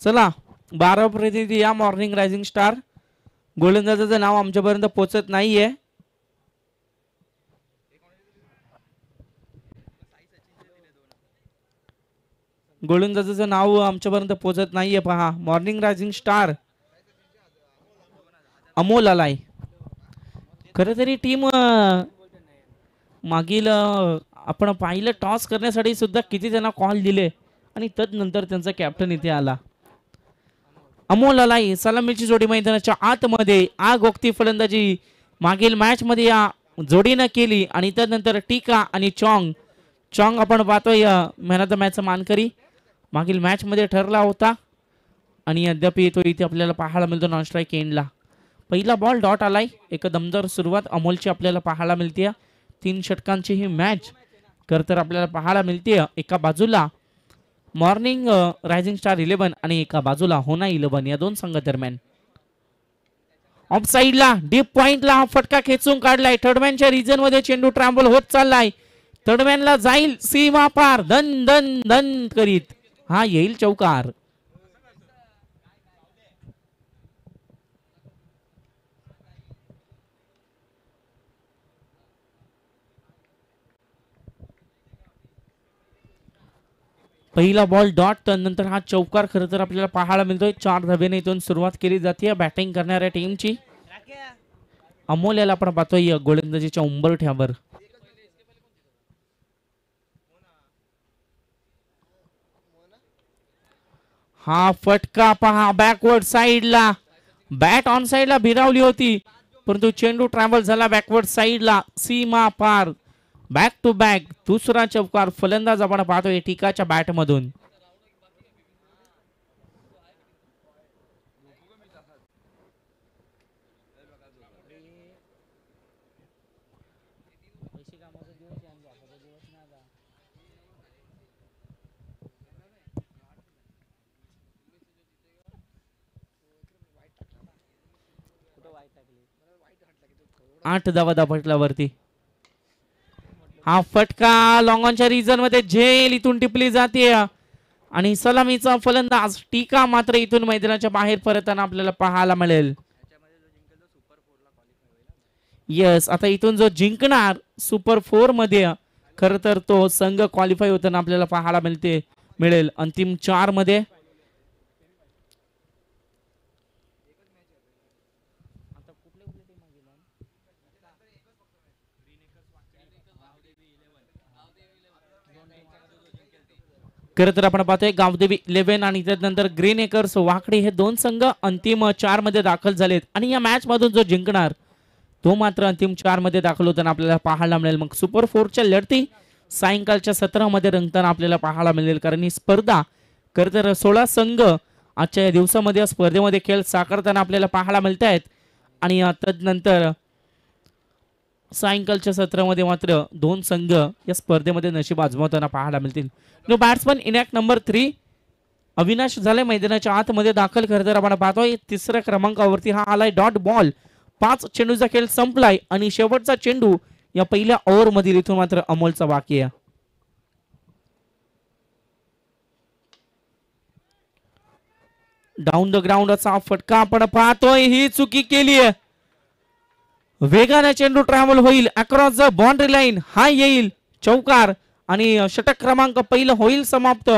चला 12 प्रतिनिधी या मॉर्निंग रायझिंग स्टार. गोलंदाजाचं नाव आमच्यापर्यंत पोहोचत नाहीये. गोलंदाजाचं नाव आमच्यापर्यंत पोहोचत नाहीये. पहा मॉर्निंग रायझिंग स्टार अमोल आलाय. खरं तरी टीम मागील आपण पाहिलं टॉस करण्यासाठी सुद्धा किती त्यांना कॉल दिले आणि तदनंतर त्यांचा कॅप्टन इथे आला. अमोल आलाय. सलामीची जोडी मैदानाच्या आतमध्ये आग ओकती फलंदाजी मागील मॅच मध्ये या जोडीनं केली आणि त्यानंतर टीका आणि चॉंग आपण पाहतोय मॅन ऑफ द मॅच मानकरी मागील मॅच मध्ये ठरला होता आणि अद्याप तो इथे आपल्याला पाहायला मिळतो नॉन स्ट्राईक एंडला. पहिला बॉल डॉट आलाय. एक दमदार सुरुवात अमोलची आपल्याला पाहायला मिळते. 3 षटकांची ही मॅच तर आपल्याला पाहायला मिळते. एका बाजूला मॉर्निंग रायझिंग स्टार 11 आणि एका बाजूला होना 11 या दोन संघादरम्यान. ऑफ साइडला डीप पॉइंटला हा फटका खेचून काढलाय. थर्डमॅनच्या रिजन मध्ये चेंडू ट्रॅम्बल होत चाललाय. थर्डमॅनला जाईल सीमा पार धन धन धन करीत हा येईल चौकार. पहिला बॉल डॉट त्यानंतर हा चौकार खरं तर आपल्याला पाहायला मिळतोय. 4 धाब्याने इथून सुरुवात केली जाते बॅटिंग करणाऱ्या टीमची. अमोल याला आपण पाहतोय गोलंदाजीच्या उंबरठ्यावर. हा फटका पहा बॅकवर्ड साइडला बॅट ऑन साइडला भिरावली होती परंतु चेंडू ट्रॅव्हल झाला बॅकवर्ड साइडला सीमा पार. बॅक टू बॅक दुसरा चौकार फलंदाज आपण पाहतोय टीकाच्या बॅट मधून. आठ धावा दापटल्यावरती हा फटका लॉंग ऑनच्या रिजन मध्ये झेल इथून टिपली जाते आणि सलामीचा फलंदाज टीका मात्र इथून मैदानाच्या बाहेर परतताना आपल्याला पाहायला मिळेल. यस आता इथून जो जिंकणार सुपर 4 मध्ये खर तर तो संघ क्वालिफाय होताना आपल्याला पाहायला मिळेल अंतिम 4 मध्ये. खरं तर आपण पाहतोय गावदेवी 11 आणि त्यानंतर ग्रीन एकर्स वाकडी हे दोन संघ अंतिम 4 मध्ये दाखल झालेत आणि या मॅच मधून जो जिंकणार तो मात्र अंतिम 4 मध्ये दाखल होताना आपल्याला पाहायला मिळेल. मग सुपर 4च्या लढती सायंकाळच्या 17 मध्ये रंगताना आपल्याला पाहायला मिळेल कारण ही स्पर्धा खरं तर 16 संघ आजच्या या दिवसामध्ये स्पर्धेमध्ये खेळ साकारताना आपल्याला पाहायला मिळत आहेत आणि तदनंतर सायंकाळच्या सत्रामध्ये मात्र 2 संघ या स्पर्धेमध्ये नशीब आजमावताना पाहायला मिळतील. No batsman in act number 3 Avinash झाले मैदानाच्या आतमध्ये दाखल. खरं तर आपण पाहतोय 3ऱ्या क्रमांकावरती हा आलाय डॉट बॉल. 5 चेंडूचा खेळ संपलाय आणि शेवटचा चेंडू या पहिल्या ओव्हर मधील इथून मात्र अमोलचा बाकी आहे. डाऊन द ग्राउंड असा फटका आपण पाहतोय. ही चुकी केली आहे. वेगाने चेंडू ट्रॅव्हल होईल अक्रॉस द बाउंड्री लाईन हा येईल चौकार आणि षटक क्रमांक पहिलं होईल समाप्त.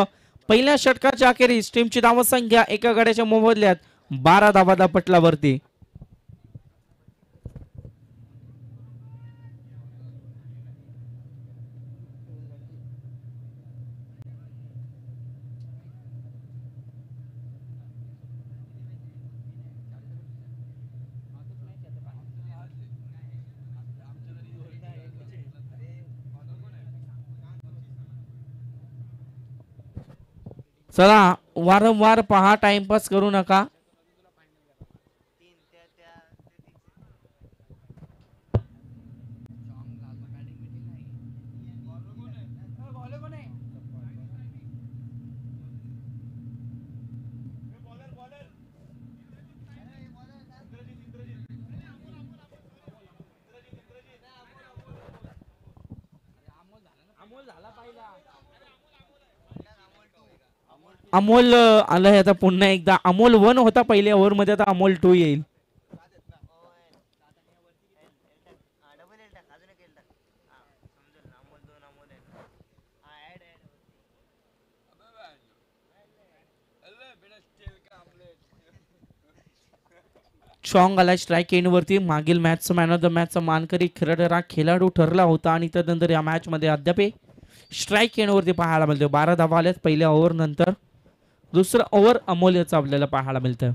पहिल्या षटकाच्या अखेरीस टीमची धावसंख्या एका गड्याच्या मोबदल्यात 12 धावा दापटल्यावरती. चला वारंवार पहा टाइमपास करू नका. अमोल आलाय आता पुन्हा एकदा. अमोल 1 होता पहिल्या ओव्हर मध्ये, आता अमोल 2 येईल. चॉंग आलाय स्ट्राईक एंड वरती. मागील मॅच मॅन ऑफ द मॅचचा मानकरी खेळाडू ठरला होता आणि त्यानंतर या मॅच मध्ये अद्याप स्ट्राईक एंड वरती पाहायला मिळतो. 12 धावा आल्यात पहिल्या ओव्हर नंतर. दुसरं ओव्हर अमोल याचं आपल्याला पाहायला मिळतं.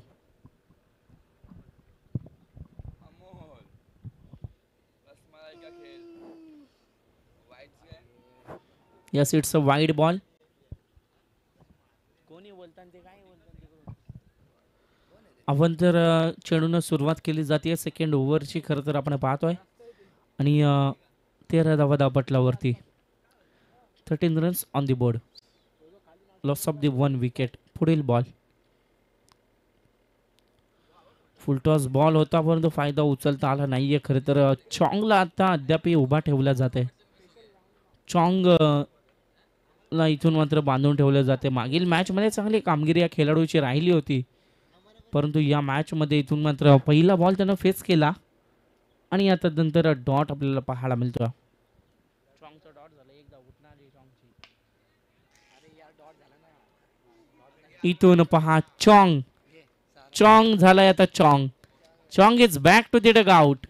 Yes it's a wide ball. अवंतर चेंडून सुरुवात केली जाते सेकंड ओव्हरची. खरं तर आपण पाहतोय आणि 13 धावा धावपटलावरती. 13 runs on the board. Loss of the 1 wicket. पुढील बॉल फुलटॉस बॉल होता परंतु फायदा उचलता आला नाहीये. खरं तर चॉंगला आता अद्याप उभा ठेवला जाते. चॉंग ला इथून मात्र बांधून ठेवलं जाते. मागील मॅच मध्ये चांगली कामगिरी या खेळाडूची राहिली होती परंतु या मॅच मध्ये इथून मात्र पहिला बॉल त्यानं फेस केला आणि आता नंतर डॉट आपल्याला पाहायला मिळतो. इथून पहा चॉंग. चॉंग झालाय आता Chong. Chong is back to the dugout.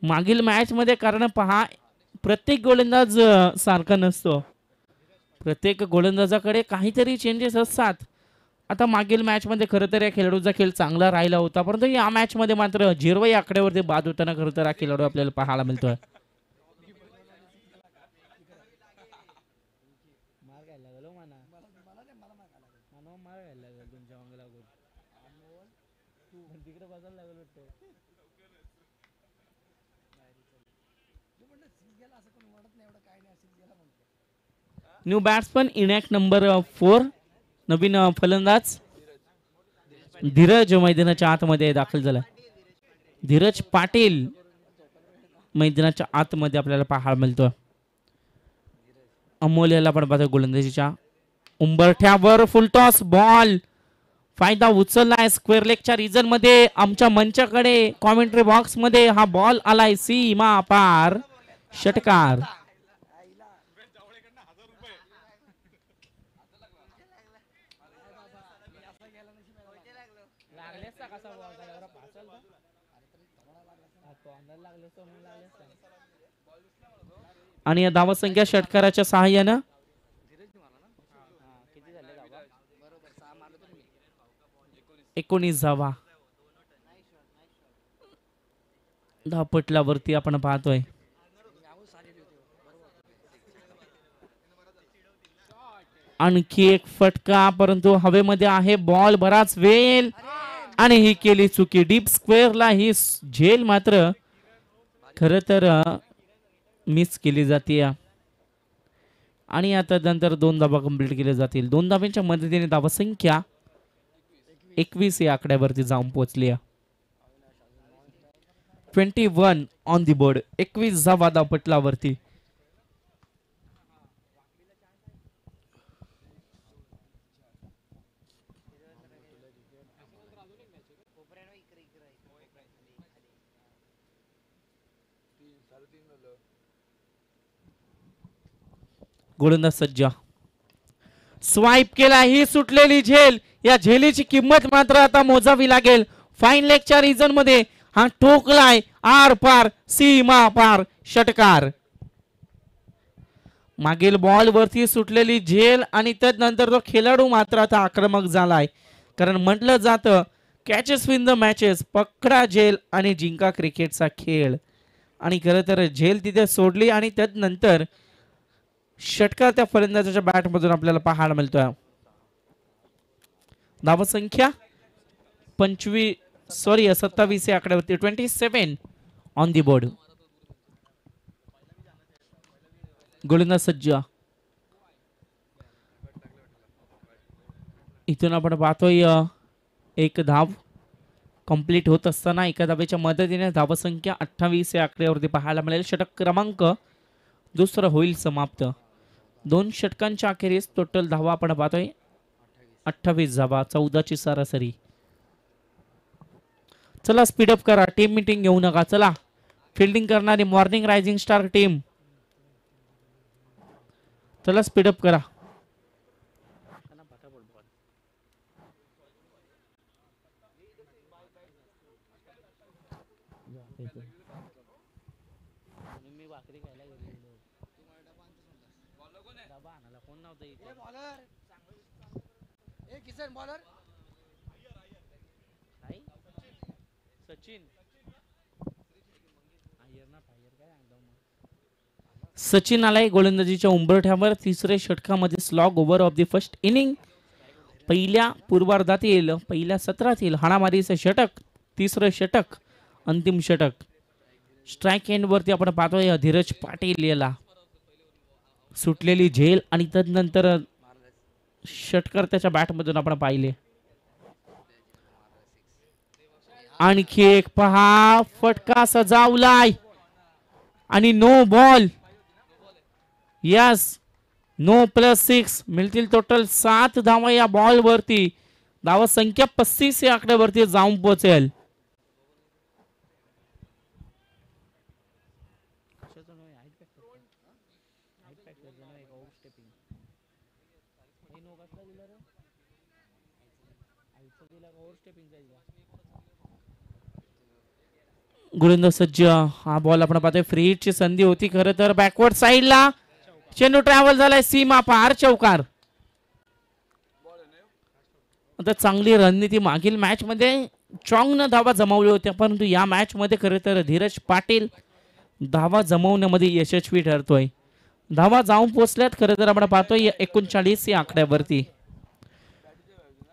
मागील मॅच मध्ये कारण पहा प्रत्येक गोलंदाज सारखा नसतो. प्रत्येक गोलंदाजाकडे काहीतरी चेंजेस असतात. आता मागील मॅच मध्ये खरं तर या खेळाडूचा खेळ चांगला राहिला होता परंतु या मॅच मध्ये मात्र 0 या आकड्यावरती बाद होताना खरं तर हा खेळाडू आपल्याला पाहायला मिळतोय. New batsman enact number 4. नवीन फलंदाज धीरज मैदानाच्या आतमध्ये दाखल झाला. धीरज पाटील मैदानाच्या आतमध्ये आपल्याला पाहायला मिळतो. अमोल याला पण पाहतो गोलंदाजीच्या उंबरठ्यावर. Full toss ball. फायदा उचललाय स्क्वेअर लेगच्या रिजन मध्ये. आमच्या मंचाकडे कॉमेंट्री बॉक्स मध्ये हा बॉल आलाय सीमा पार. षटकार. आणि या धावसंख्या षटकाराच्या सहाय्यानं 19 धावा धावपटलावरती आपण पाहतोय. आणखी एक फटका परंतु हवेमध्ये आहे बॉल बराच वेळ आणि ही केली चुकी. डीप स्क्वेअरला ही झेल मात्र खरं तर मिस केली जाते आणि आता नंतर 2 धावा कंप्लीट केले जातील. 2 धावांच्या मदतीने धावसंख्या 21 या आकड्यावरती जाऊन पोहोचली. 21 ऑन दी बोर्ड. 21 धावा धावपटलावरती. गोलंदाज सज्जा. स्वाईप केला. ही सुटलेली झेल. या झेलीची किंमत मात्र आता मोजावी लागेल. फाईन लेगच्या रिजन मध्ये हा ठोकलाय आर पार सीमा पार. षटकार. मागील बॉल वरती सुटलेली झेल आणि त्यानंतर तो खेळाडू मात्र आता आक्रमक झालाय. कारण म्हटलं जातं कॅचेस विन द मॅचेस. पकडा झेल आणि जिंका क्रिकेटचा खेळ. आणि खरं तर झेल तिथे सोडली आणि त्यानंतर षटकार त्या फलंदाजाच्या बॅट मधून आपल्याला पाहायला मिळतोय. धावसंख्या 27 या आकड्यावरती. 27 ऑन दी बोर्ड. गोलंदाज सज्जा. इथून आपण पाहतोय एक धाव कंप्लीट होत असताना एका धावेच्या मदतीने धावसंख्या 28 या आकड्यावरती पाहायला मिळेल. षटक क्रमांक दुसरं होईल समाप्त. 2 षटकांच्या अखेरीस टोटल धावा आपण पाहतोय 28 धावा, 14ची सरासरी. चला स्पीडअप करा, टीम मीटिंग घेऊ नका. चला फिल्डिंग करणारी मॉर्निंग रायझिंग स्टार टीम, चला स्पीडअप करा. सचिन आलाय गोलंदाजीच्या उंबरठ्यावर. तिसरे षटकामध्ये slog over of the first inning. पहिल्या पूर्वार्धातील पहिल्या सत्रातील हाणामारीचे षटक, तिसरं षटक, अंतिम षटक. स्ट्राईक एंड वरती आपण पाहतोय धीरज पाटील याला सुटलेली झेल आणि तदनंतर षटकर त्याच्या बॅटमधून आपण पाहिले. आणखी एक पहा, फटका सजावलाय आणि नो बॉल. यस, नो +6 मिळतील. टोटल 7 धावा या बॉल वरती. धावा संख्या 35 या आकड्यावरती जाऊन पोहोचेल. गोलंदाज सज्ज. हा बॉल आपण पाहतोय फ्री हिटची संधी होती खरं तर. बॅकवर्ड साईडला चेंडू ट्रॅव्हल झालाय सीमा पार, चौकार. आता चांगली रणनीती मागील मॅच मध्ये स्ट्रॉंग धावा जमवल्या होत्या, परंतु या मॅच मध्ये खरं तर धीरज पाटील धावा जमवण्यामध्ये यशस्वी ठरतोय. धावा जाऊन पोहोचल्यात खरं तर आपण पाहतोय 39 या आकड्यावरती.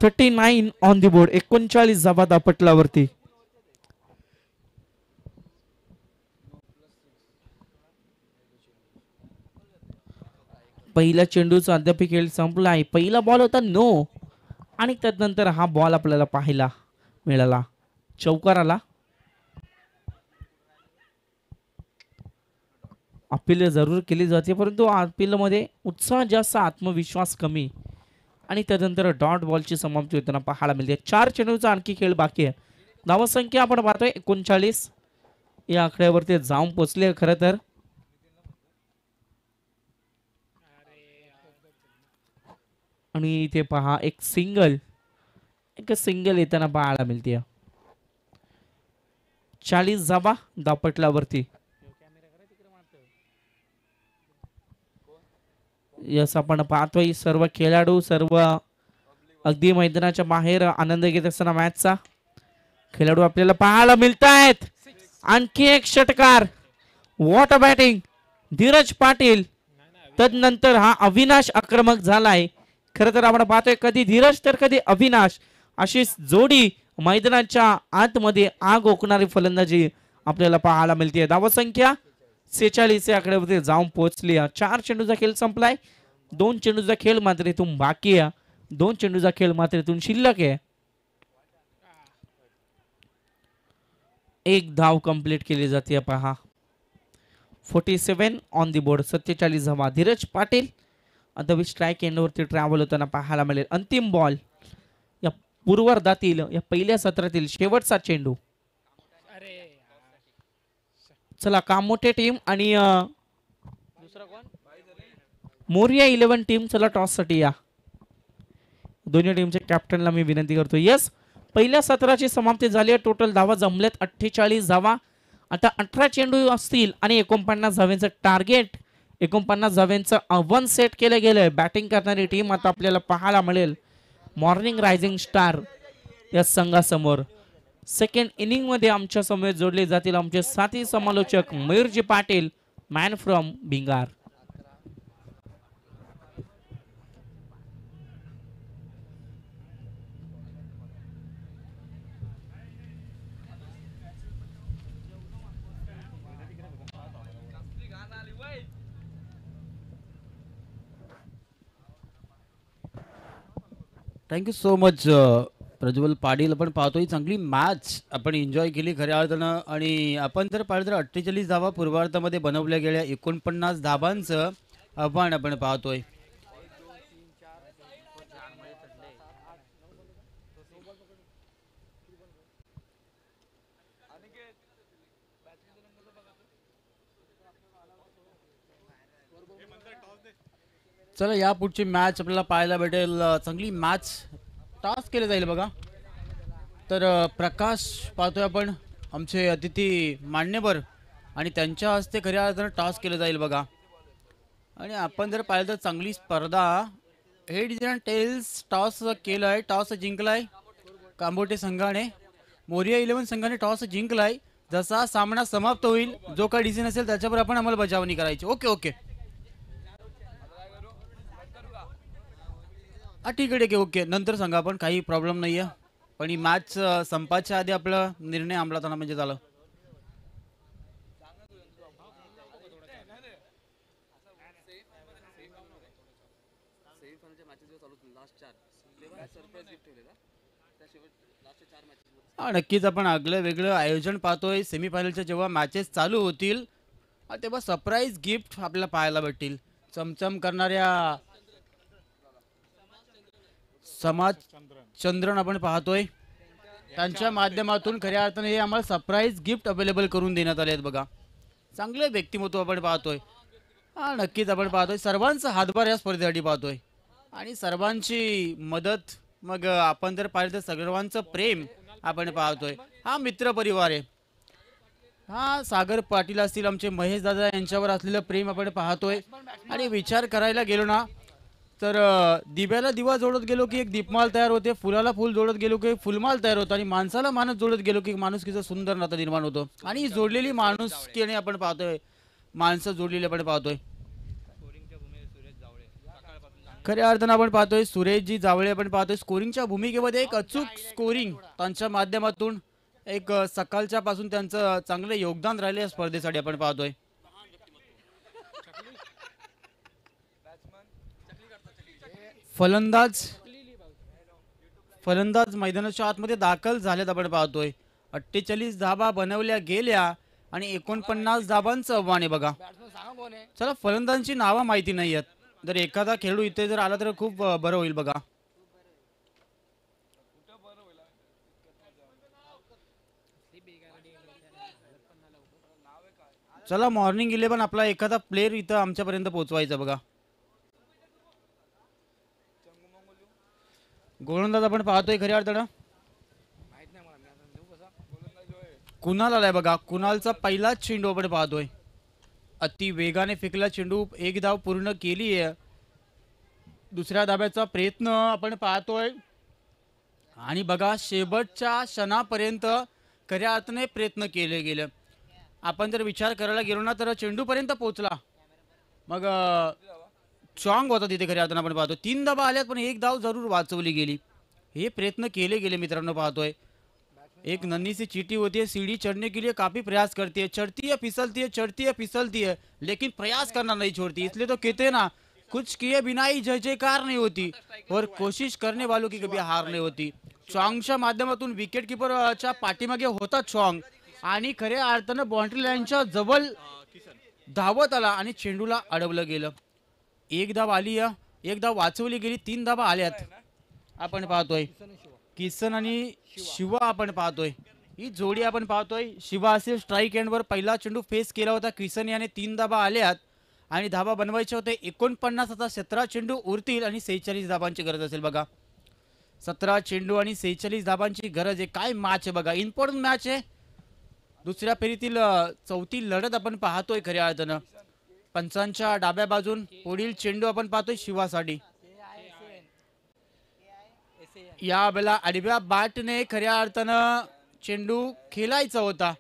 39 ऑन दी बोर्ड. 39 धावा दापटलावरती. पहिल्या चेंडूचा अद्याप खेळ संपलाय. पहिला बॉल होता नो आणि त्यानंतर हा बॉल आपल्याला पाहायला मिळाला, चौकार आला. अपील जरूर केली जाते परंतु अपील मध्ये उत्साह जास्त, आत्मविश्वास कमी आणि त्यानंतर डॉट बॉलची समाप्ती होताना पाहायला मिळते. 4 चेंडूचा आणखी खेळ बाकी आहे. धावसंख्या आपण पाहतोय 39 या आकड्यावरती जाऊन पोहोचले खरं तर. आणि इथे पहा एक सिंगल येताना पाहायला मिळते. 40 धावा दापटलावरती. यस, आपण पाहतोय सर्व खेळाडू सर्व अगदी मैदानाच्या बाहेर आनंद घेत असताना मॅचचा. खेळाडू आपल्याला पाहायला मिळत आहेत. आणखी एक षटकार. What a batting Dheeraj Patil. तदनंतर हा अविनाश आक्रमक झालाय. खरं तर आपण पाहतोय कधी धीरज तर कधी अविनाश अशी जोडी मैदानाच्या आतमध्ये आग ओकणारी फलंदाजी आपल्याला पाहायला मिळते. धावसंख्या 46 या आकड्यावरती जाऊन पोहोचली. 4 चेंडूचा खेळ संपलाय. 2 चेंडूचा खेळ मात्र इथून बाकी आहे. 2 चेंडूचा खेळ मात्र इथून शिल्लक आहे. एक धाव कंप्लीट केली जाते. पहा 47 ऑन दी बोर्ड. 47 धावा. धीरज पाटील आता स्ट्राईक एंडवरती ट्रॅव्हल होताना पाहायला मिळेल. अंतिम बॉल या पूर्वार्धातील या पहिल्या सत्रातील शेवटचा चेंडू. चला कामोठे टीम आणि दुसरा कोण, मोरिया 11 टीम, चला टॉस साठी या. दोन्ही टीमच्या कॅप्टनला मी विनंती करतो. यस, पहिल्या सत्राची समाप्ती झाली आहे. टोटल धावा जमल्यात 48 धावा. आता 18 चेंडू असतील आणि 49 धाव्यांचं टार्गेट, 49 धाव्यांचं आव्हान सेट केलं गेलंय. बॅटिंग करणारी टीम आता आपल्याला पाहायला मिळेल मॉर्निंग रायझिंग स्टार या संघासमोर. सेकंड इनिंग मध्ये आमच्या समोर जोडले जातील आमचे साथी समालोचक Mayurji Patil, man from Bhingar. Thank you so much, Prajwal Patil आपण पाहतोय चांगली मॅच आपण एन्जॉय केली खऱ्या अर्थानं आणि आपण जर पाहिलं तर 48 धावा पूर्वार्धामध्ये बनवल्या गेल्या 49 धाबांचं आव्हान आपण पाहतोय. चला या पुढची मॅच आपल्याला पाहायला भेटेल. चांगली मॅच टॉस केले जाईल बघा. तर प्रकाश पाहतोय आपण आमचे अतिथी मान्यवर आणि त्यांच्या हस्ते खऱ्या अर्थानं टॉस केलं जाईल बघा. आणि आपण जर पाहिलं तर चांगली स्पर्धा हेड्स अँड टेल्स टॉस केलाय, टॉस जिंकलाय कांबोटे संघाने. मोरिया 11 संघाने टॉस जिंकलाय. जसा सामना समाप्त होईल जो काही डिसिजन असेल त्याच्यावर आपण अंमलबजावणी करायची. ओके ओके ठीक आहे ठीक आहे ओके नंतर सांगा आपण, काही प्रॉब्लेम नाही आहे. पण ही मॅच संपाच्या आधी आपला निर्णय अंमलात आणा म्हणजे झालं. नक्कीच आपण आगलं वेगळं आयोजन पाहतोय. सेमीफायनलच्या जेव्हा मॅचेस चालू होतील तेव्हा सरप्राईज गिफ्ट आपल्याला पाहायला भेटतील. चमचम करणाऱ्या समाज चंद्रन आपण पाहतोय त्यांच्या माध्यमातून खऱ्या अर्थाने हे आम्हाला सरप्राईज गिफ्ट अवेलेबल करून देण्यात आले आहेत बघा. चांगले व्यक्तिमत्व आपण पाहतोय. नक्कीच आपण पाहतोय सर्वांचा हातभार या स्पर्धेसाठी पाहतोय आणि सर्वांची मदत. मग आपण जर पाहिलं तर सर्वांचं प्रेम आपण पाहतोय. हा मित्र परिवार आहे. सागर पाटील असतील आमचे महेश दादा यांच्यावर असलेलं प्रेम आपण पाहतोय. आणि विचार करायला गेलो ना तर दिव्याला दिवा जोडत गेलो की एक दीपमाल तयार होते, फुलाला फुल जोडत गेलो की फुलमाल तयार होतो आणि माणसाला माणूस जोडत गेलो की माणुसकीचं सुंदर नातं निर्माण होतं. आणि जोडलेली माणुसकी आपण पाहतोय, माणसं जोडलेली आपण पाहतोय. खऱ्या अर्थानं आपण पाहतोय सुरेशजी जावळे आपण पाहतोय स्कोरिंगच्या भूमिकेमध्ये एक अचूक स्कोरिंग त्यांच्या माध्यमातून एक सकाळच्या पासून त्यांचं चांगलं योगदान राहिले या स्पर्धेसाठी आपण पाहतोय. फलंदाज मैदानाच्या आतमध्ये दाखल झालेत आपण पाहतोय. 48 धाबा बनवल्या गेल्या आणि 49 धाबांचं आव्हान आहे बघा. चला फलंदाजांची नावं माहिती नाही आहेत. जर एखादा खेळाडू इथे जर आला तर खूप बरं होईल बघा. चला मॉर्निंग 11 आपला एखादा प्लेयर इथं आमच्यापर्यंत पोहोचवायचा बघा. गोलंदाज आपण पाहतोय खऱ्या अर्थानं कुणाल आलाय बघा. कुणालचा पहिलाच चेंडू आपण पाहतोय. अति वेगाने फेकला चेंडू, एक धाव पूर्ण केली आहे. दुसऱ्या धाब्याचा प्रयत्न आपण पाहतोय आणि बघा शेवटच्या क्षणापर्यंत खऱ्या अर्थाने प्रयत्न केले गेले. आपण जर विचार करायला गेलो ना तर चेंडू पर्यंत पोहोचला. मग चॉंग होता तिथे खऱ्या अर्थानं आपण पाहतो. 3 धाबा आल्यात पण एक धाव जरूर वाचवली गेली. हे प्रयत्न केले गेले मित्रांनो पाहतोय. एक नन्ही सी चीटी होती है, सीढ़ी चढ़ने के लिए काफी प्रयास करती है, चढ़ती है फिसलती है लेकिन प्रयास करना नहीं छोड़ती. इसलिए तो कहते हैं ना कुछ किए बिना ही जय जयकार नहीं होती और कोशिश करने वालों की कभी हार नहीं होती. चॉंगच्या माध्यमातून विकेट किपरच्या पाठीमागे होता चॉंग आणि खऱ्या अर्थानं बाउंड्री लाईनच्या जवळ धावत आला आणि चेंडूला अडवलं गेलं. एक धाव आली, एक धाव वाचवली गेली, 3 धाबा आल्यात आपण पाहतोय. किसन आणि शिवा आपण पाहतोय ही जोडी आपण पाहतोय. शिवा असेल स्ट्राईक एंडवर पहिला चेंडू फेस केला होता. किसन याने 3 धाबा आल्यात आणि धाबा बनवायचे होते 49. आता 17 चेंडू उरतील आणि 46 धाबांची गरज असेल बघा. 17 चेंडू आणि 46 धाबांची गरज आहे. काय मॅच आहे बघा, इम्पॉर्टंट मॅच आहे. दुसऱ्या फेरीतील चौथी लढत आपण पाहतोय खऱ्या अर्थानं. पंचांच्या डाव्या बाजून पुढील चेंडू आपण पाहतोय शिवासाठी. या वेळेला आडव्या बॅटने खऱ्या अर्थानं चेंडू खेळायचा होता.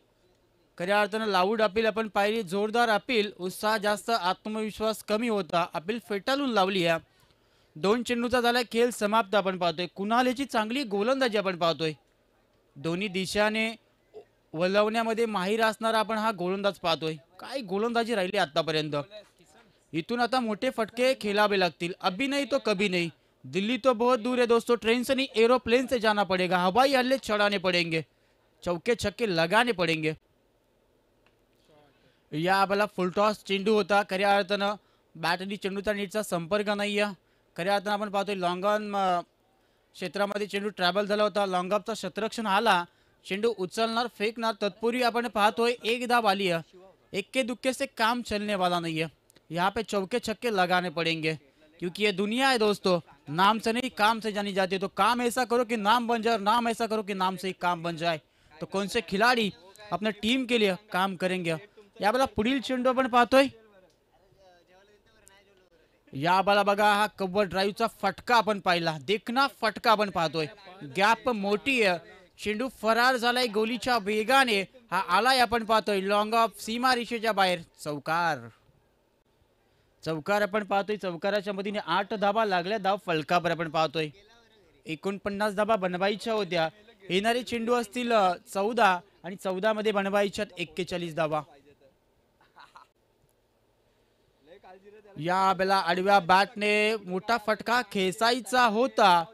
खऱ्या अर्थानं लाऊड अपील आपण पाहिली, जोरदार अपील, उत्साह जास्त, आत्मविश्वास कमी होता. अपील फेटाळून लावली आहे. 2 चेंडूचा झाला खेळ समाप्त आपण पाहतोय. कुणाल याची चांगली गोलंदाजी आपण पाहतोय. दोन्ही दिशाने वळवण्यामध्ये माहीर असणारा आपण हा गोलंदाज पाहतोय. काय गोलंदाजी राहिली आतापर्यंत. इथून आता मोठे फटके खेळावे लागतील. अभी नाही तो कभी नाही. दिल्ली तो बहुत दूर है दोस्तों, ट्रेन से नहीं एरोप्लेन से जाना पड़ेगा, हवाई हल्ले चढ़ाने पड़ेंगे, चौके छक्के लगाने पड़ेंगे. या बाला फुलटॉस चेंडू होता. खऱ्या अर्थानं बॅट आणि चेंडूचा नीटचा संपर्क नाही आहे. खऱ्या अर्थानं आपण पाहतोय लॉंग ऑन क्षेत्रामध्ये चेंडू ट्रॅव्हल झाला होता. लॉंग ऑफचा शतरक्षण आला, चेंडू उचलणार फेकणार, तत्पूर्वी आपण पाहतोय एक धाव आली है. इक्के दुक्के से काम चलने वाला नहीं है, यहाँ पे चौके छक्के लगाने पड़ेंगे, क्योंकि ये दुनिया है दोस्तों, नाम से नहीं काम से जानी जाती है. तो काम ऐसा करो कि नाम बन जाए, और नाम ऐसा करो कि नाम से ही काम बन जाए. तो कौन से खिलाड़ी अपने टीम के लिए काम करेंगे. या बाला पुढील चेंडू आपण पाहतोय. या बाला बघा हा कव्हर ड्राईव्हचा फटका आपण पाहिला, देखना फटका आपण पाहतोय. गॅप मोठी आहे, चेंडू फरार झालाय गोलीच्या वेगाने. हा आलाय आपण पाहतोय लॉंग ऑफ सीमा रेषेच्या बाहेर. चौकार चौकार आपण पाहतोय. चौकाराच्या मधीने 8 धाबा लागल्या, धाव फलकावर आपण पाहतोय. 49 धाबा बनवायच्या होत्या, येणारे चेंडू असतील 14 आणि 14 मध्ये बनवायच्यात 41 धाबा. या बेला आडव्या बॅटने मोठा फटका खेचायचा होता,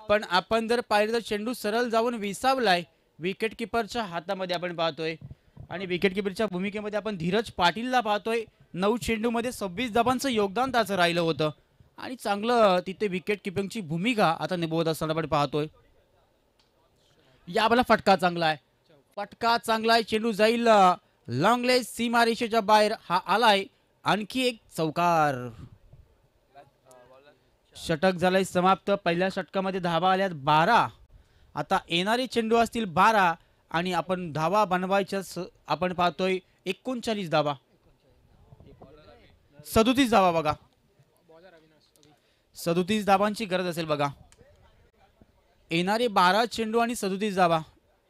पण आपण जर पाहिलं तर चेंडू सरळ जाऊन विसावलाय विकेट किपरच्या हातामध्ये आपण पाहतोय. आणि विकेट किपरच्या भूमिकेमध्ये आपण धीरज पाटीलला पाहतोय. 9 चेंडू मध्ये 26 धाबांचं योगदान त्याचं राहिलं होतं, आणि चांगलं तिथे विकेट किपिंगची भूमिका आता निभवत असताना आपण पाहतोय. या बाला फटका चांगला आहे, फटका चांगला आहे, चेंडू जाईल लॉंग लेग सीमा रेषेच्या बाहेर. हा आलाय आणखी एक चौकार. षटक झालंय समाप्त. पहिल्या षटकामध्ये धावा आल्यात 12, आता येणारे चेंडू असतील 12, आणि आपण धावा बनवायच्या आपण पाहतोय 39 धावा, 37 धावा बघा, 37 धावांची गरज असेल बघा. येणारे 12 चेंडू आणि 37 धावा,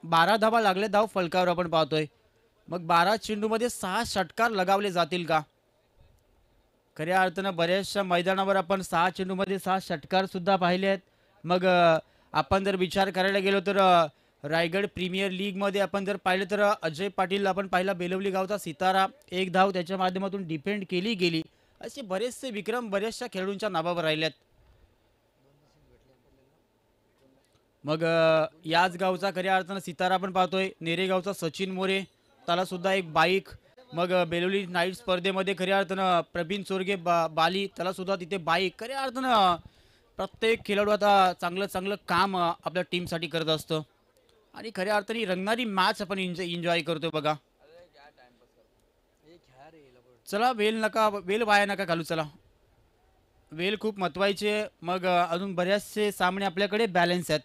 12 धावा लागले, धाव फलकावर आपण पाहतोय. मग 12 चेंडू मध्ये 6 षटकार लगावले जातील का. खऱ्या अर्थानं बऱ्याचशा मैदानावर आपण 6 चेंडू मध्ये 6 षटकार सुद्धा पाहिले आहेत. मग आपण जर विचार करायला गेलो तर रायगड प्रीमियर लीग मध्ये आपण जर पाहिलं तर अजय पाटील आपण पाहिला, बेलवली गावचा सितारा, 1 धाव त्याच्या माध्यमातून डिफेंड केली गेली. असे बरेचसे विक्रम बऱ्याचशा खेळाडूंच्या नावावर राहिलेत. मग याच गावचा खऱ्या अर्थानं सितारा आपण पाहतोय. नेरेगावचा सचिन मोरे, त्याला सुद्धा एक बाईक. मग बेलोली नाईट स्पर्धेमध्ये खऱ्या अर्थानं प्रवीण चोरगे बाली, त्याला सुद्धा तिथे बाईक. खऱ्या अर्थानं प्रत्येक खेळाडू आता चांगलं चांगलं काम आपल्या टीमसाठी करत असतो, आणि खऱ्या अर्थाने रंगणारी मॅच आपण एन्जॉय करतोय बघा. चला वेल वाया नका घालू, चला वेल खूप महत्वाचे. मग अजून बऱ्याचशे सामने आपल्याकडे बॅलन्स आहेत,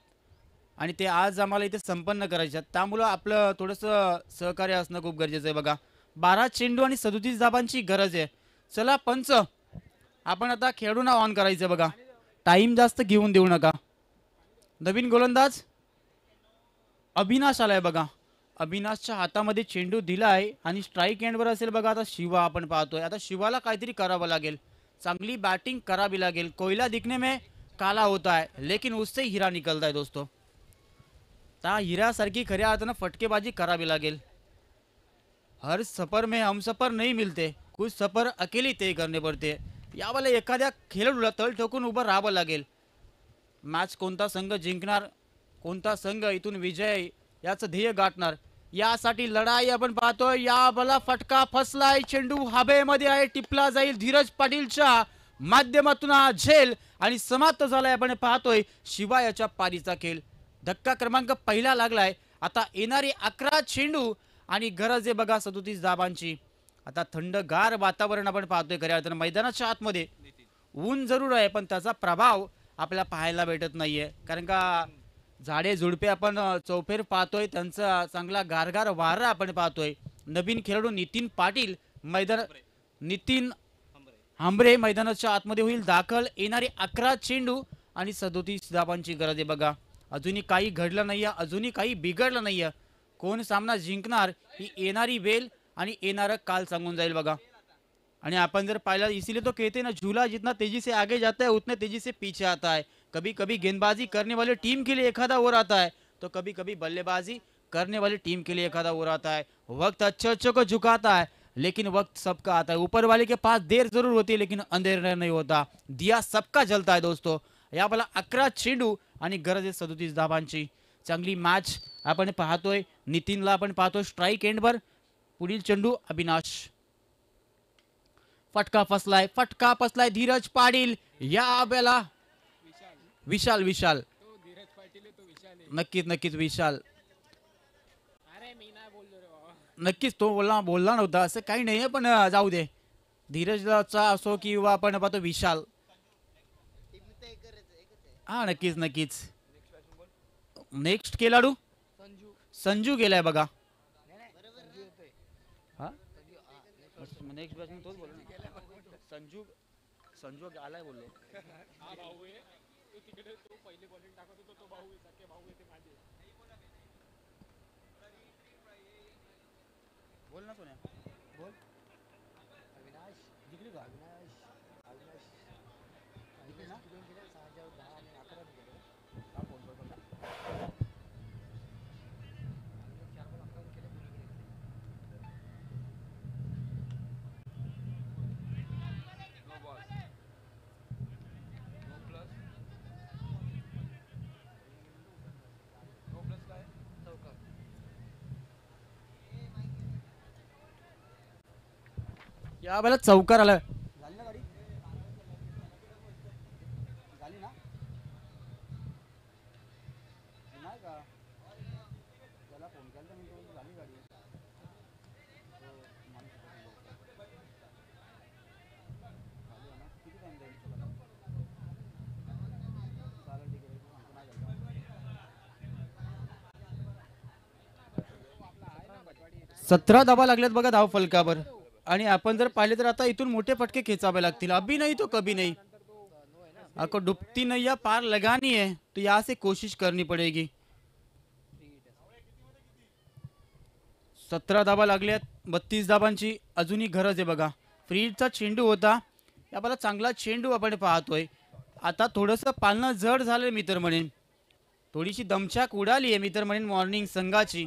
आणि ते आज आम्हाला इथे संपन्न करायचे आहेत, त्यामुळं आपलं थोडंसं सहकार्य असणं खूप गरजेचं आहे बघा. 12 चेंडू आणि 37 धाबांची गरज आहे. चला पंच, आपण आता खेळाडूंना ऑन करायचं बघा, टाइम जास्त घेऊन देऊ नका. नवीन गोलंदाज अविनाश आलाय बघा. अविनाशच्या हातामध्ये चेंडू दिलाय आणि स्ट्राईक एंडवर असेल बघा. आता शिवा आपण पाहतोय, आता शिवाला काहीतरी करावं लागेल, चांगली बॅटिंग करावी लागेल. कोयला दिखने में काला होता है लेकिन उससे हीरा निकलता है दोस्तों. त्या हिऱ्यासारखी खऱ्या अर्थानं फटकेबाजी करावी लागेल. हर सफर में हम सफर नहीं मिलते, कुछ सफर अकेले तय करने पड़ते. यावेळेला एखाद्या खेळाडूला तळ ठोकून उभं राहावं लागेल. मॅच कोणता संघ जिंकणार, कोणता संघ इथून विजय याचं ध्येय गाठणार, यासाठी लढाई आपण पाहतोय. या बला फटका फसलाय, चेंडू हवेमध्ये आहे, टिपला जाईल धीरज पाटीलच्या माध्यमातून हा झेल, आणि समाप्त झालाय आपण पाहतोय शिवायाच्या पारीचा खेळ. धक्का क्रमांक पहिला लागलाय. आता येणारे 11 चेंडू आणि गरज आहे बघा 37 धाबांची. आता थंडगार वातावरण आपण पाहतोय. खऱ्या अर्थानं मैदानाच्या आतमध्ये ऊन जरूर आहे, पण त्याचा प्रभाव आपल्याला पाहायला भेटत नाहीये, कारण का झाडे झुडपे आपण चौफेर पाहतोय, त्यांचा चांगला गारगार वारा आपण पाहतोय. नवीन खेळाडू नितीन पाटील नितीन हांबरे मैदानाच्या आतमध्ये होईल दाखल. येणारे 11 चेंडू आणि 37 धाबांची गरज आहे बघा. अजूनही काही घडलं नाहीये, अजूनही काही बिघडलं नाहीये. कोण सामना जिंकणार ही येणारी वेल आणि येणारं काल सांगून जाईल बघा. आणि आपण जर पाहिला, इसीलिए तो कहते ना, झूला जितना तेजी से आगे जाता है उतने तेजी से पीछे आता है. कभी कभी गेंदबाजी करने वाले टीम के लिए एखादा ओवर आता है, तो कभी कभी बल्लेबाजी करने वाली टीम के लिए एखादा ओवर आता है. वक्त अच्छे को झुकाता है, लेकिन वक्त सबका आता है. ऊपर वाले के पास देर जरूर होती है, लेकिन अंधेरा नहीं होता. दिया सबका जलता है दोस्तों. या बाला 11 चेंडू आणि गरज आहे 37 धाबांची. चांगली मॅच आपण पाहतोय. नितीनला आपण पाहतोय स्ट्राईक एंडवर. पुढील चेंडू अविनाश. फटका फसलाय धीरज पाटील. या बेला विशाल नक्कीच विशाल. नक्कीच तो बोलला नव्हता असं काही नाहीये, पण जाऊ दे. धीरजचा असो किंवा आपण पाहतो विशाल. हा नक्कीच. नेक्स्ट खेळाडू संजू गेलाय बघा. नेक्स्ट बॅट्समन तोच बोलला ना. संजू आलाय बोललो. बोल ना सोन्या बोल. अविनाश जिंकली का? अविनाश जिंकली ना. 6 10 आणि 11 गेले. हा फोन करतो. या वेळेला चौकार आला. झाली ना गाडी? झाली ना? नाही का? त्याला फोन केला तर मी झाली गाडी. किती टाइम जाईल? चालेल ठीक आहे. सांगतो नाही झालं. 17 धाबा लागल्यात बघा धाव फलकावर. आणि आपण जर पाहिले तर आता इथून मोठे फटके खेचावे लागतील. अभी नहीं तो कभी नहीं. आपको डुबती नैया पार लगानी है तो यहाँ से कोशिश करनी पड़ेगी. 17 धाबा लागल्यात. 32 धाबांची अजूनही गरज आहे बघा. फ्रीडचा चेंडू होता. याला चांगला चेंडू आपण पाहतोय. आता थोडंसं पालनं जड झालं मी तर म्हणेन. थोडीशी दमछाक उडाली आहे मी तर म्हणेन मॉर्निंग संघाची.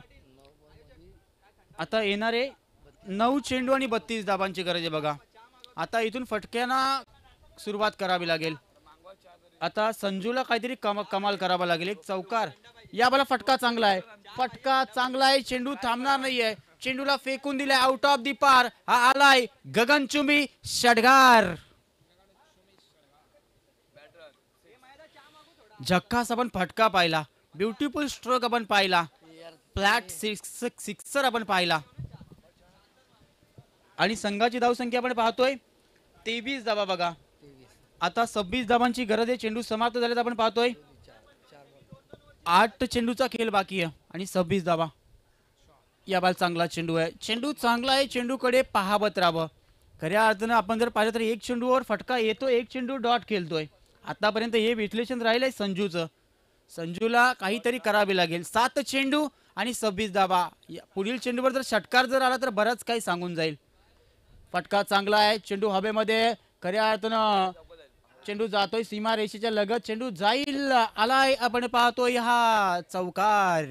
आता येणारे 9 चेंडू आणि 32 धाबांची गरज आहे बघा. आता इथून फटक्यांना सुरुवात करावी लागेल. आता संजूला काहीतरी कमाल करावा लागेल. एक चौकार. या बाला फटका चांगला आहे. चेंडू थांबणार नाहीये. चेंडूला फेकून दिलाय आउट ऑफ दी पार. हा आलाय गगनचुंबी षटकार. झक्कास आपण फटका पाहिला. ब्युटिफुल स्ट्रोक आपण पाहिला. फ्लॅट सिक्सर आपण पाहिला. आणि संघाची धावसंख्या आपण पाहतोय 23 धाबा बघा. आता 26 धाबांची गरज आहे. चेंडू समाप्त झालेत आपण पाहतोय. 8 चेंडूचा खेळ बाकी आहे आणि 26 धाबा. या बाल चांगला चेंडू आहे. चेंडू चांगला आहे. चेंडूकडे पाहावत राहावं. खऱ्या अर्थानं आपण जर पाहिलं तर एक चेंडूवर फटका येतो, एक चेंडू डॉट खेळतोय. आतापर्यंत हे विश्लेषण राहिलंय संजूचं. संजूला काहीतरी करावे लागेल. 7 चेंडू आणि 26 धाबा. पुढील चेंडूवर जर षटकार जर आला तर बरंच काही सांगून जाईल. फटका चांगला आहे. चेंडू हवेमध्ये. खऱ्या अर्थानं चेंडू जातोय सीमा रेषेच्या लगत. चेंडू जाईल. आलाय आपण पाहतोय हा चौकार.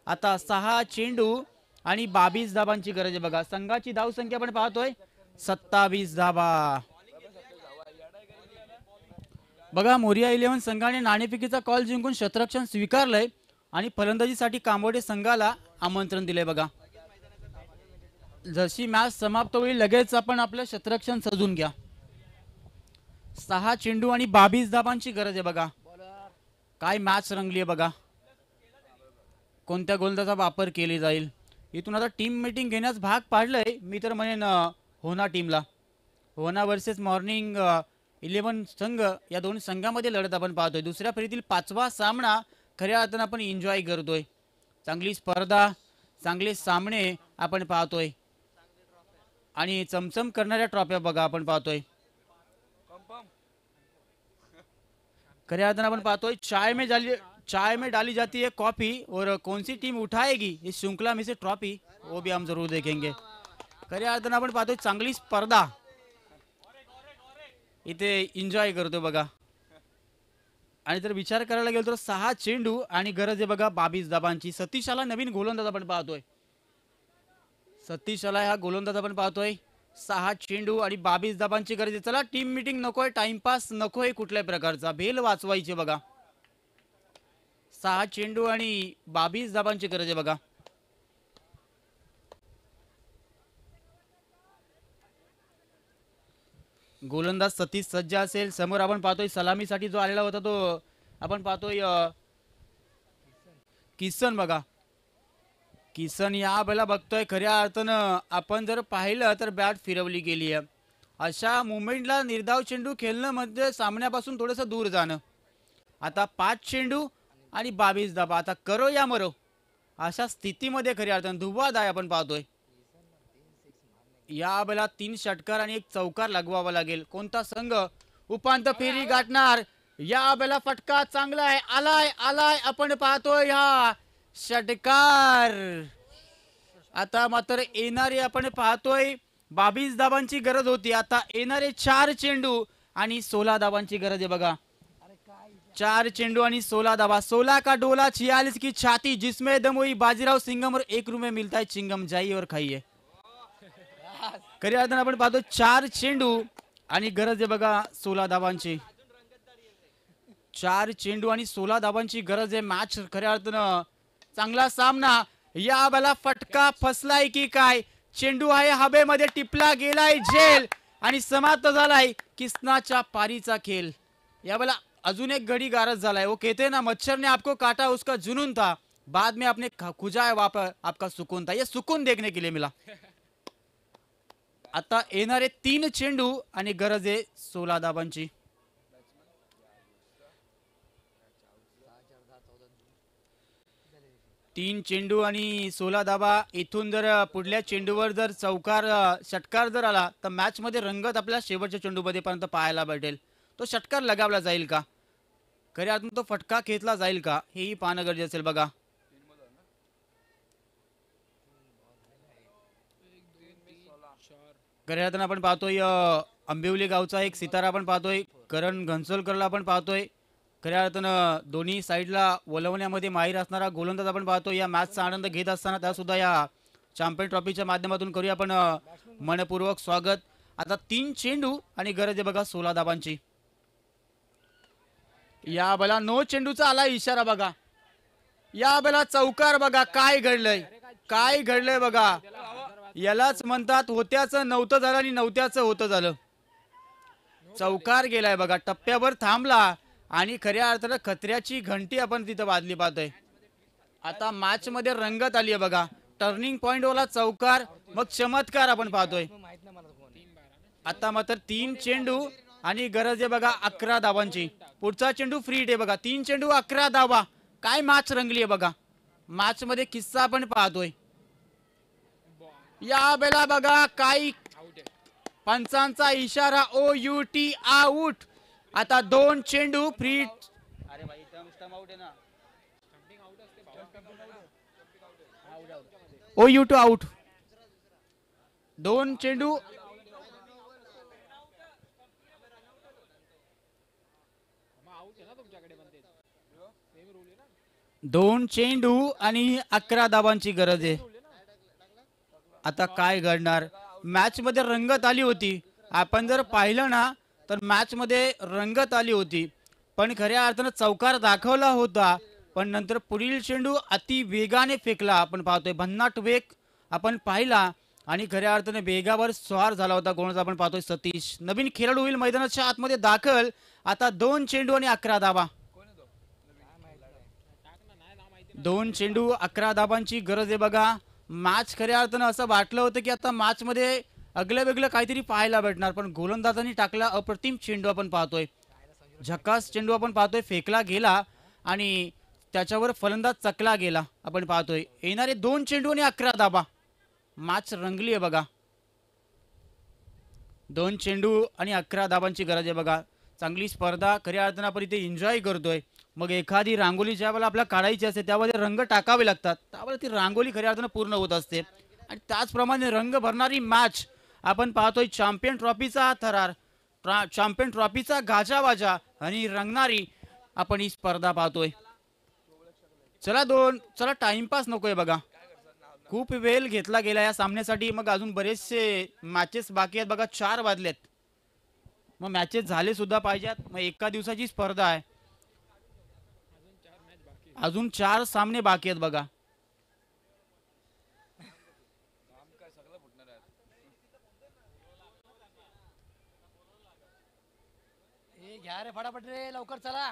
आता 6 चेंडू आणि 22 धाबांची गरज आहे बघा. संघाची धावसंख्या आपण पाहतोय 27 धाबा. बघा मोरिया 11 संघाने नाणेफेकीचा कॉल जिंकून शतरक्षण स्वीकारलंय आणि फलंदाजीसाठी कांबोडे संघाला आमंत्रण दिले बघा. जशी मॅच समाप्त होईल लगेच आपण आपलं शतरक्षण सजून घ्या. 6 चेंडू आणि 22 धाबांची गरज आहे बघा. काय मॅच रंगली आहे बघा. कोणत्या गोलंदाजाचा वापर केली जाईल. इथून आता टीम मीटिंग घेण्यास भाग पाडलंय मी तर म्हणेन होना टीमला. होना वर्सेस मॉर्निंग 11 संघ या दोन संघामध्ये लढत आपण पाहतोय. दुसऱ्या फेरीतील 5वा सामना खऱ्या अर्थानं आपण एन्जॉय करतोय. चांगली स्पर्धा, चांगले सामने आपण पाहतोय आणि चमचम करणाऱ्या ट्रॉफ्या बघा आपण पाहतोय. खऱ्या अर्थानं आपण पाहतोय चाय में डाली जाती है कॉफी और कौन सी टीम उठाएगी इस श्रृंखला में से ट्रॉफी वो भी हम जरूर देखेंगे. खऱ्या अर्थानं आपण पाहतोय चांगली स्पर्धा इथे एन्जॉय करतोय बघा. आणि जर विचार करायला गेलो तर 6 चेंडू आणि गरज आहे बघा 22 धाबांची. सतीशाला नवीन गोलंदाज आपण पाहतोय. सतीशाला हा गोलंदाज आपण पाहतोय. 6 चेंडू आणि 22 धाबांची गरज आहे. चला टीम मीटिंग नकोय, टाइमपास नकोय कुठल्याही प्रकारचा, भेल वाचवायची बघा. 6 चेंडू आणि 22 धाबांची गरज आहे बघा. गोलंदाज सतीश सज्ज असेल. समोर आपण पाहतोय सलामीसाठी जो आलेला होता तो आपण पाहतोय किसन बघा. किसन या बेला बघतोय. खऱ्या अर्थानं आपण जर पाहिलं तर बॅट फिरवली गेली आहे. अशा मुवमेंटला निर्धाव चेंडू खेळणं म्हणजे सामन्यापासून थोडंसं दूर जाणं. आता 5 चेंडू आणि 22 धाबा. आता करो या मरो अशा स्थितीमध्ये खऱ्या अर्थानं धुव्वादाय आपण पाहतोय. या बेला 3 षटकार आणि 1 चौकार लगवावा लागेल. कोणता संघ उपांत्य फेरी गाठणार? या बेला फटका चांगला आहे. आलाय आलाय आपण पाहतोय हा षटकार. आता मात्र येणारे आपण पाहतोय 22 धाबांची गरज होती. आता येणारे 4 चेंडू आणि 16 धाबांची गरज आहे बघा. 4 चेंडू आणि 16 धाबा. 16 का डोला 46 की छाती जिसमें दम हुई बाजीराव सिंघम और 1 रुपये मिलता है चिंगम जाइए और खाइए. खऱ्या अर्थानं आपण पाहतो 4 चेंडू आणि गरज आहे बघा 16 धाबांची. 4 चेंडू आणि 16 धाबांची गरज आहे. मॅच खऱ्या अर्थानं चांगला सामना. या बेला फटका फसलाय की काय? चेंडू आहे हवेमध्ये टिपला गेलाय झेल आणि समाप्त झालाय किसनाच्या पारीचा खेळ. या बेला अजून एक घडी गारज झालाय. वो कहते ना मच्छर ने आपको काटा उसका जुनून था, बाद में आपने खुजाया वापस आपका सुकून था. ये सुकून देखने के लिए मिला. आता येणारे 3 चेंडू आणि गरज आहे 16 धाबांची. तीन चेंडू आणि 16 धाबा. इथून जर पुढल्या चेंडूवर जर चौकार षटकार जर आला तर मॅच मध्ये रंगत आपल्याला शेवटच्या चेंडूमध्ये पर्यंत पाहायला भेटेल. तो षटकार लगावला जाईल का? खऱ्या अर्थानं तो फटका खेचला जाईल का? हेही पाहणं गरजेचं असेल बघा. खऱ्या अर्थानं आपण पाहतोय आंबिवली गावचा एक सितारा आपण पाहतोय. करण घनसोलकरला आपण पाहतोय. खऱ्या अर्थानं दोन्ही साईडला वलवण्यामध्ये माहीर असणारा गोलंदाज आपण पाहतो. या मॅचचा आनंद घेत असताना त्या सुद्धा या चॅम्पियन ट्रॉफीच्या माध्यमातून करूया आपण मनपूर्वक स्वागत. आता 3 चेंडू आणि गरज आहे बघा 16 धाबांची. या बेला नो चेंडूचा आला इशारा बघा. या बेला चौकार बघा. काय घडलंय काय घडलंय बघा. यालाच म्हणतात होत्याचं नव्हतं झालं आणि नव्हत्याचं होतं झालं. चौकार गेलाय बघा. टप्प्यावर थांबला आणि खऱ्या अर्थानं खतऱ्याची घंटी आपण तिथं वाजली पाहतोय. आता मॅच मध्ये रंगत आली आहे बघा. टर्निंग पॉइंट वाला चौकार मग चमत्कार आपण पाहतोय. आता मात्र 3 चेंडू आणि गरज आहे बघा 11 धाबांची. पुढचा चेंडू फ्री हिट आहे बघा. 3 चेंडू 11 धाबा. काय मॅच रंगली आहे बघा. मॅच मध्ये किस्सा आपण पाहतोय. या बेला बघा काही पंचांचा इशारा OUT आउट. आता 2 चेंडू फ्री. अरे भाई स्टंप आउट आहे ना. OUT out. 2 चेंडू दोन चेंडू आणि 11 धाबांची गरज आहे. आता काय घडणार? मॅच मध्ये रंगत आली होती. आपण जर पाहिलं ना तर मॅच मध्ये रंगत आली होती. पण खऱ्या अर्थानं चौकार दाखवला होता. पण नंतर पुढील चेंडू अति वेगाने फेकला आपण पाहतोय. भन्नाट वेग आपण पाहिला आणि खऱ्या अर्थाने वेगावर स्वार झाला होता कोणाचा आपण पाहतोय सतीश. नवीन खेळाडू होईल मैदानाच्या आतमध्ये दाखल. आता 2 चेंडू आणि 11 धाबा. 2 चेंडू 11 धाबांची गरज आहे बघा. मॅच खऱ्या अर्थानं असं वाटलं होतं की आता मॅच मध्ये अगलं वेगळं काहीतरी पाहायला भेटणार. पण गोलंदाजांनी टाकला अप्रतिम चेंडू आपण पाहतोय. झकास चेंडू आपण पाहतोय. फेकला गेला आणि त्याच्यावर फलंदाज चकला गेला आपण पाहतोय. येणारे 2 चेंडू आणि 11 धाबा. मॅच रंगली आहे बघा. 2 चेंडू आणि 11 धाबांची गरज आहे बघा. चांगली स्पर्धा खऱ्या अर्थानं आपण इथे एन्जॉय करतोय. मग एखादी रांगोळी ज्या वेळेला आपल्याला काढायची असते त्यामध्ये रंग टाकावे लागतात. त्यावेळेला ती रांगोळी खऱ्या अर्थानं पूर्ण होत असते. आणि त्याचप्रमाणे रंग भरणारी मॅच आपण पाहतोय. चॅम्पियन ट्रॉफीचा थरार, चॅम्पियन ट्रॉफीचा गाजावाजा आणि रंगणारी आपण ही स्पर्धा पाहतोय. चला टाइमपास नकोय बघा. खूप वेळ घेतला गेला या सामन्यासाठी. मग अजून बरेचसे मॅचेस बाकी आहेत बघा. 4 वाजलेत. मग मॅचेस झाले सुद्धा पाहिजेत. मग एका दिवसाची स्पर्धा आहे. अजून 4 सामने बाकी आहेत बघा. घ्या रे फटाफट रे लवकर चला.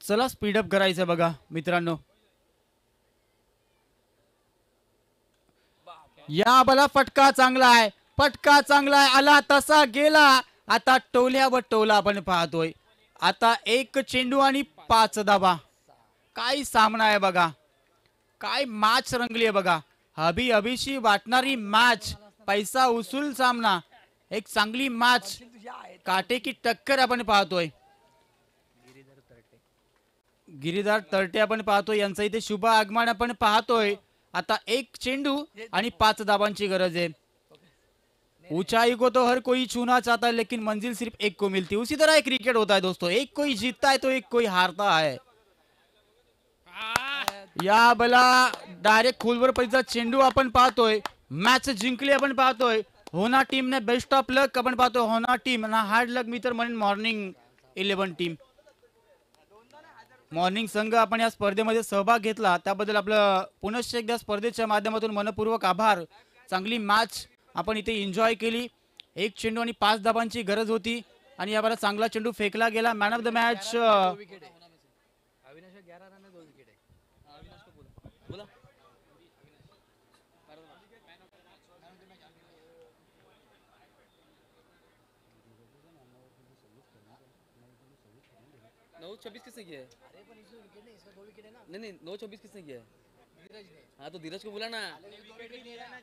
चला स्पीडअप करायचं बघा मित्रांनो. या बला फटका चांगला आहे. फटका चांगला आहे. आला तसा गेला. आता टोल्यावर टोला आपण पाहतोय. आता 1 चेंडू आणि 5 धाबा. काय सामना आहे बघा. काय मॅच रंगली आहे बघा. अभिशी वाटणारी मॅच. पैसा उसूल सामना. एक चांगली मॅच. काटे की टक्कर आपण पाहतोय. गिरीधर तरटे आपण पाहतोय. यांचं इथे शुभ आगमन आपण पाहतोय. आता 1 चेंडू आणि 5 धाबांची गरज है. ऊंचाई को तो हर कोई छूना चाहता है लेकिन मंजिल सिर्फ एक को मिलती है. उसी तरह एक क्रिकेट होता है दोस्तों. एक कोई जीतता है तो एक कोई हारता है. या बला डायरेक्ट खोलवर पडीचा चेंडू आपण पाहतोय. मॅच जिंकली आपण पाहतोय. होना टीम ने बेस्ट ऑफ लक आपण पाहतोय. होना टीम ना हार्ड लक मी तर म्हणेन मॉर्निंग 11 टीम. मॉर्निंग संघ आपण या स्पर्धेमध्ये सहभाग घेतला त्याबद्दल आपलं पुनश्च एकदा स्पर्धेच्या माध्यमातून मनपूर्वक आभार. चांगली मॅच आपण इथे एन्जॉय केली. 1 चेंडू आणि 5 धाबांची गरज होती आणि यावेळेला चांगला चेंडू फेकला गेला. मॅन ऑफ द मॅच नौ 26 किसने किया है? नहीं 9-26 किसने किया है? हाँ तो धीरज को बोला ना.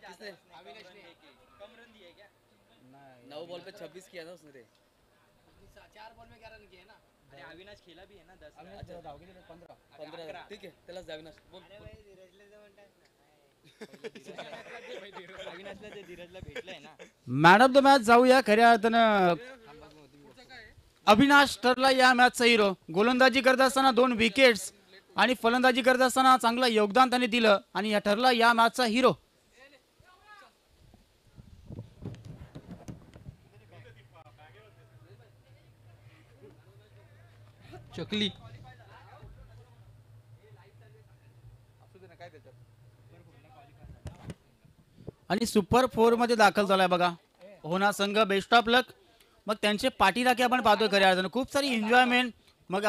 किसने? 9 बॉल पे 26 किया ना उसने रे. 4 बॉल में 11 रन किए ना. अरे अविनाश खेला भी है ना 10. अच्छा 15 ठीक है. त्याला अविनाश बोल. अविनाशला ते धीरजला भेटलंय ना. मॅन ऑफ द मॅच जाऊया खऱ्या अर्थानं. अविनाश ठरला या मॅचचा हिरो. गोलंदाजी करत असताना 2 विकेट्स आणि फलंदाजी करत असताना चांगलं योगदान त्याने दिलं आणि या ठरला या मॅचचा हिरो. चकली आणि सुपर 4 मध्ये दाखल झालाय बघा होना संघ. बेस्ट ऑफ लक. मग त्यांचे पाठीराखे आपण पाहतोय खऱ्या अर्थानं. खूप सारी एन्जॉयमेंट